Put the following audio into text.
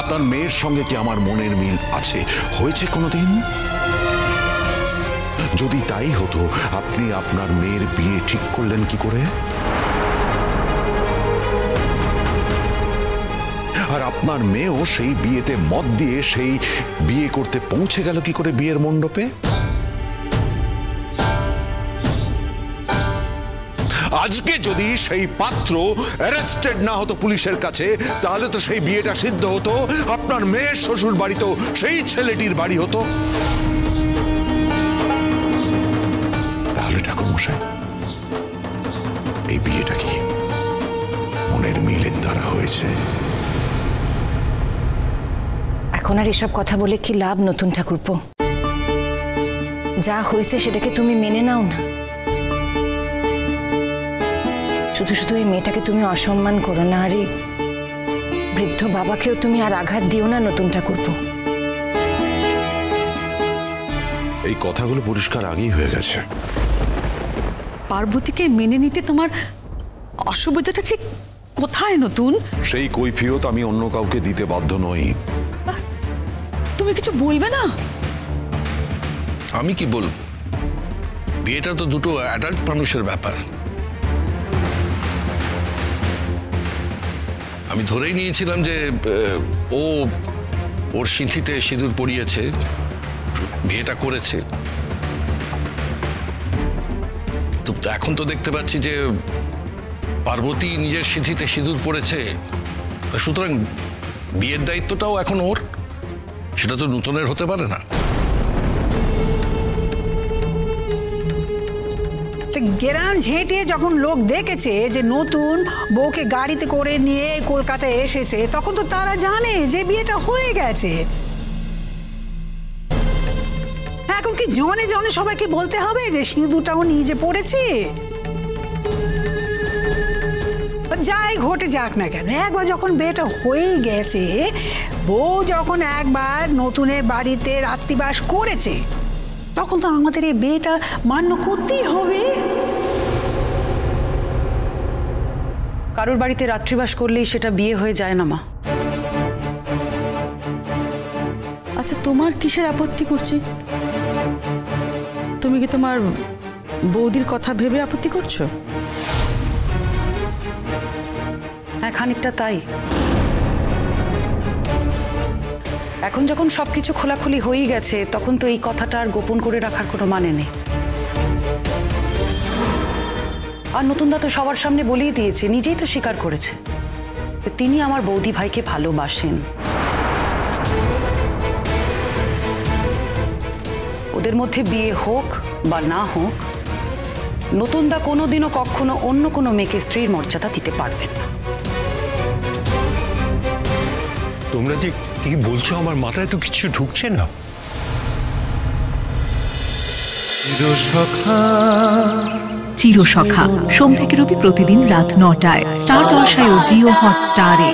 আপনার মেয়ের সঙ্গে কি আমার মনের মিল আছে, হয়েছে কোনোদিন? যদি তাই হতো, আপনি আপনার মেয়ের বিয়ে ঠিক করলেন কি করে? আর আপনার মেয়েও সেই বিয়েতে মত দিয়ে সেই বিয়ে করতে পৌঁছে গেল কি করে বিয়ের মণ্ডপে? আজকে যদি সেই পাত্র অ্যারেস্টেড না হতো পুলিশের কাছে, তাহলে তো সেই বিয়েটা সিদ্ধ হতো, আপনার মেয়ের শ্বশুর বাড়ি তো সেই ছেলেটির বাড়ি হতো। তাহলে ঠাকুরমশাই, এই বিয়েটা কি মনের মিলের দ্বারা হয়েছে? এখন আর এসব কথা বলে কি লাভ নতুন ঠাকুরপো? যা হয়েছে সেটাকে তুমি মেনে নাও না। শুধু শুধু এই মেয়েটাকে তুমি অসম্মান করো না, আর এই বৃদ্ধ বাবাকেও তুমি আর আঘাত দিও না নতুন ঠাকুরপো। এই কথাগুলো পরিষ্কার আগেই হয়ে গেছে। পার্বতীকে মেনে নিতে তোমার অসুবিধাটা ঠিক কোথায় নতুন? সেই কৈফিয়ত আমি অন্য কাউকে দিতে বাধ্য নই। তুমি কিছু বলবে না? আমি কি বলবো? বিয়েটা তো দুটো অ্যাডাল্ট মানুষের ব্যাপার। আমি ধরেই নিয়েছিলাম যে ওর সিঁথিতে সিঁদুর পরিয়েছে, বিয়েটা করেছে। তো এখন তো দেখতে পাচ্ছি যে পার্বতী নিজের সিঁথিতে সিঁদুর পরেছে, সুতরাং বিয়ের দায়িত্বটাও এখন ওর। সেটা তো নতুনের হতে পারে না। গ্রাম ঝেঁটিয়ে যখন লোক দেখেছে যে নতুন বউকে গাড়িতে করে নিয়ে কলকাতায় এসেছে, তখন তো তারা জানে যে বিয়েটা হয়ে গেছে। এখন কি জনে জনে সবাইকে বলতে হবে যে সিঁদুরটাও নিজে পড়েছে? যাই ঘটে যাক না কেন, একবার যখন বিয়েটা হয়ে গেছে, বউ যখন একবার নতুনের বাড়িতে রাত্রিবাস করেছে, তখন তো আমাদের এই বিয়েটা মান্য করতেই হবে। কারোর বাড়িতে রাত্রিবাস করলেই সেটা বিয়ে হয়ে যায় না মা। আচ্ছা, তোমার কিসের আপত্তি করছে? তুমি কি তোমার বৌদির কথা ভেবে আপত্তি করছো? হ্যাঁ, খানিকটা তাই। এখন যখন সবকিছু খোলাখুলি হয়ে গেছে, তখন তো এই কথাটা আর গোপন করে রাখার কোনো মানে নেই। আর নতুনদা তো সবার সামনে বলেই দিয়েছে, নিজেই তো স্বীকার করেছে তিনি আমার বৌদি ভাইকে ভালোবাসেন। ওদের মধ্যে বিয়ে হোক বা না হোক, নতুনদা কোনোদিনও কখনো অন্য কোনো মেয়েকে স্ত্রীর মর্যাদা দিতে পারবেন না। তোমরা যে কি বলছো আমার মাথায় তো কিছু ঢুকছে না। চিরসখা সোম থেকে রবি প্রতিদিন রাত ৯টায় স্টার জলসায় ও জিও হটস্টারে।